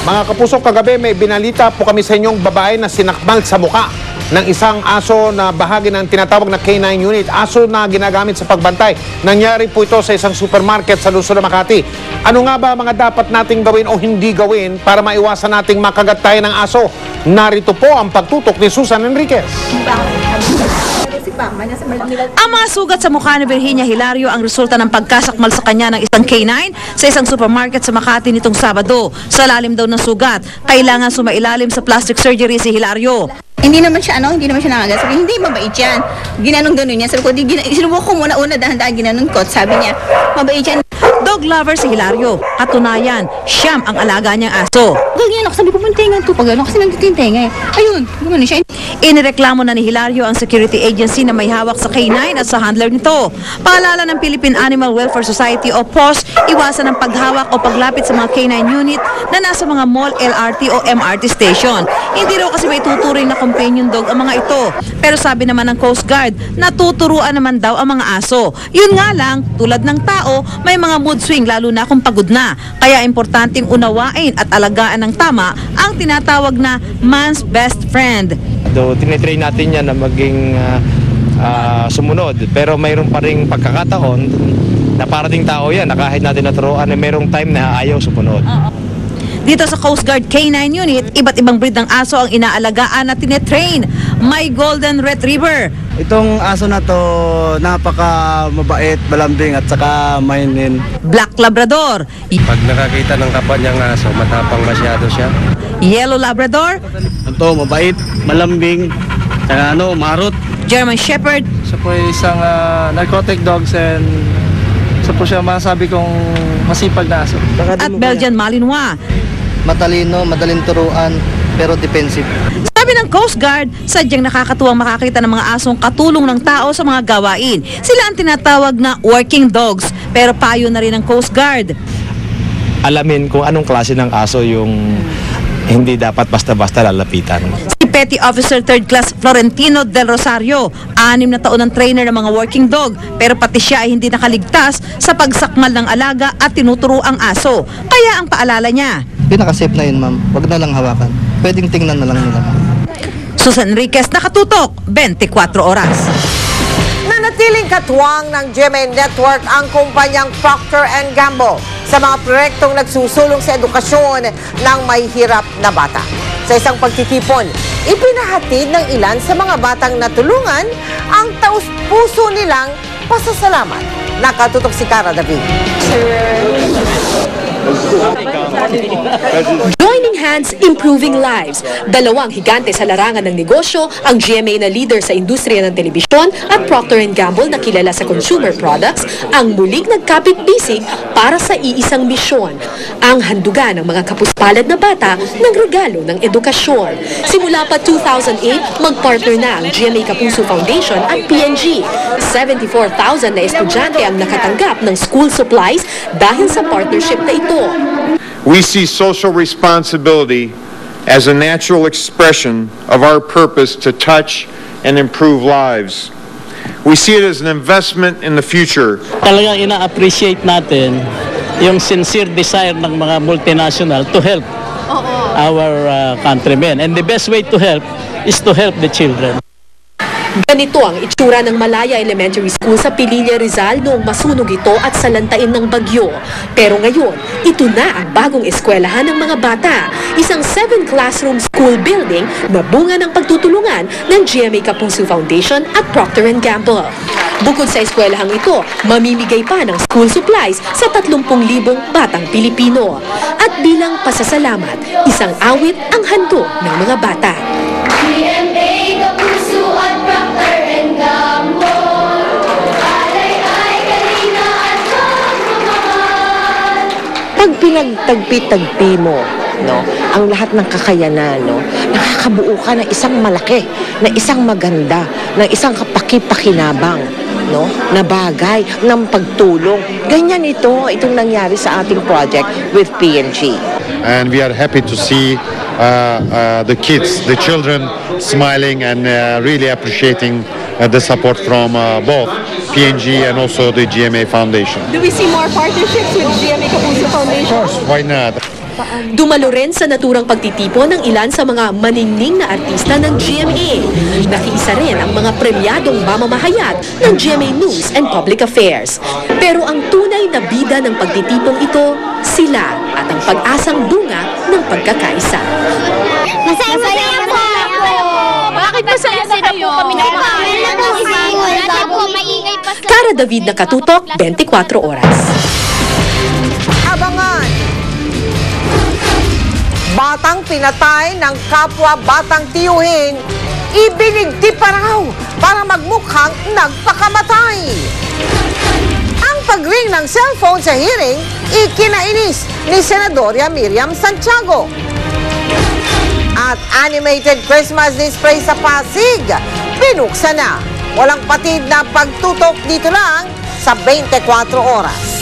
Mga kapuso, kagabi may binalita po kami sa inyong babae na sinakmal sa muka ng isang aso na bahagi ng tinatawag na K9 unit. Aso na ginagamit sa pagbantay. Nangyari po ito sa isang supermarket sa Luzon, Makati. Ano nga ba mga dapat nating gawin o hindi gawin para maiwasan nating makagat tayo ng aso? Narito po ang pagtutok ni Susan Enriquez. Ang mga sugat sa mukha ni Virginia Hilario ang resulta ng pagkasakmal sa kanya ng isang K9 sa isang supermarket sa Makati nitong Sabado. Sa lalim daw ng sugat, kailangan sumailalim sa plastic surgery si Hilario. Hindi naman siya nangagat. Sabi, hindi, mabait yan. Ginanong-ganon niya. Sabi ko, sinubok ko muna dahan-dahan ginanon ko. Sabi niya, mabait yan. Dog lover si Hilario. Katunayan, siyam ang alaga niyang aso. Ganyan ako, sabi ko, puntingan to. Pag gano'n, kasi nandito yung tenga eh. Ayun, gano'n siya. Inireklamo na ni Hilario ang security agency na may hawak sa K9 at sa handler nito. Paalala ng Philippine Animal Welfare Society o POS, iwasan ang paghawak o paglapit sa mga K9 unit na nasa mga mall, LRT o MRT station. Hindi raw kasi may tuturing na companion dog ang mga ito. Pero sabi naman ng Coast Guard, natuturuan naman daw ang mga aso. Yun nga lang, tulad ng tao, may mga mood swing lalo na kung pagod na. Kaya importanteng unawain at alagaan ng tama ang tinatawag na man's best friend. Do tinitrain natin yan na maging sumunod, pero mayroon pa ring pagkakataon na para ding tao yan na kahit natin naturuan na mayroong time na ayaw sumunod. Dito sa Coast Guard K9 unit, iba't ibang breed ng aso ang inaalagaan at tinetrain. May Golden Retriever. Itong aso na to, napaka mabait, malambing at saka mainin. Black Labrador. Pag nakakita ng kapwa niyang aso, matapang masyado siya. Yellow Labrador. Ito, mabait, malambing, saka marot. German Shepherd. Siya po ay isang narcotic dogs and siya po siya masabi kong masipag na aso. At Belgian Malinois. Matalino, madaling turuan, pero defensive. Sabi ng Coast Guard, sadyang nakakatuwang makakita ng mga asong katulong ng tao sa mga gawain. Sila ang tinatawag na working dogs, pero payo na rin ng Coast Guard. Alamin kung anong klase ng aso yung hindi dapat basta-basta lalapitan. Si Petty Officer 3rd Class Florentino Del Rosario, 6 na taon ng trainer ng mga working dog, pero pati siya ay hindi nakaligtas sa pagsakmal ng alaga at tinuturo ang aso. Kaya ang paalala niya, Pinaka-safe na yun, ma'am. Huwag na lang hawakan. Pwedeng tingnan na lang nila. Susan Enriquez, nakatutok, 24 oras. Nanatiling katuwang ng GMA Network ang kumpanyang Procter & Gamble sa mga proyektong nagsusulong sa edukasyon ng mahihirap na bata. Sa isang pagtitipon, ipinahatid ng ilan sa mga batang natulungan ang taus-puso nilang pasasalamat. Nakatutok si Cara David. Joining hands, improving lives. Dalawang higante sa larangan ng negosyo, ang GMA na leader sa industriya ng telebisyon at Procter & Gamble na kilala sa consumer products, ang muling nagkapit-bisig para sa iisang misyon. Ang handugan ng mga kapuspalad na bata ng regalo ng edukasyon. Simula pa 2008, magpartner na ang GMA Kapuso Foundation at PNG. 74,000 na estudyante ang nakatanggap ng school supplies dahil sa partnership na ito. We see social responsibility as a natural expression of our purpose to touch and improve lives. We see it as an investment in the future. Talagang ina-appreciate natin yung sincere desire ng mga multinational to help our countrymen. And the best way to help is to help the children. Ganito ang itsura ng Malaya Elementary School sa Pililla, Rizal noong masunog ito at salantain ng bagyo. Pero ngayon, ito na ang bagong eskwelahan ng mga bata. Isang 7-classroom school building na bunga ng pagtutulungan ng GMA Kapuso Foundation at Procter & Gamble. Bukod sa eskwelahang ito, mamimigay pa ng school supplies sa 30,000 batang Pilipino. At bilang pasasalamat, isang awit ang handog ng mga bata. GMA Kapuso at Procter & Gamble, alay-ay kanina at pagmamahal. Pag pinagtagpi-tagpi mo, ang lahat ng kakayanan, nakakabuo ka ng isang malaki, na isang maganda, ng isang kapaki-pakinabang, na bagay ng pagtulong. Ganyan itong nangyari sa ating project with PNG. And we are happy to see the kids, the children smiling and really appreciating the support from both PNG and also the GMA Foundation. Do we see more partnerships with GMA Kapuso Foundation? Of course, why not? Dumalo rin sa naturang pagtitipon ng ilan sa mga maningning na artista ng GMA. Nakiisa rin ang mga premyadong mamamahayag ng GMA News and Public Affairs. Pero ang tunay na bida ng pagtitipong ito, sila at ang pag-asang bunga ng pagkakaisa. Masaya po ako. Bakit masaya kayo? Wala po, maingay pa sa... Cara David na Katutok, 24 Oras. Abangan! Batang pinatay ng kapwa batang tiyuhin, ibinigti pa raw para magmukhang nagpakamatay. Ang pag-ring ng cellphone sa hearing, ikinainis ni Senadora Miriam Santiago. At animated Christmas display sa Pasig, binuksan na. Walang patid na pagtutok dito lang sa 24 Oras.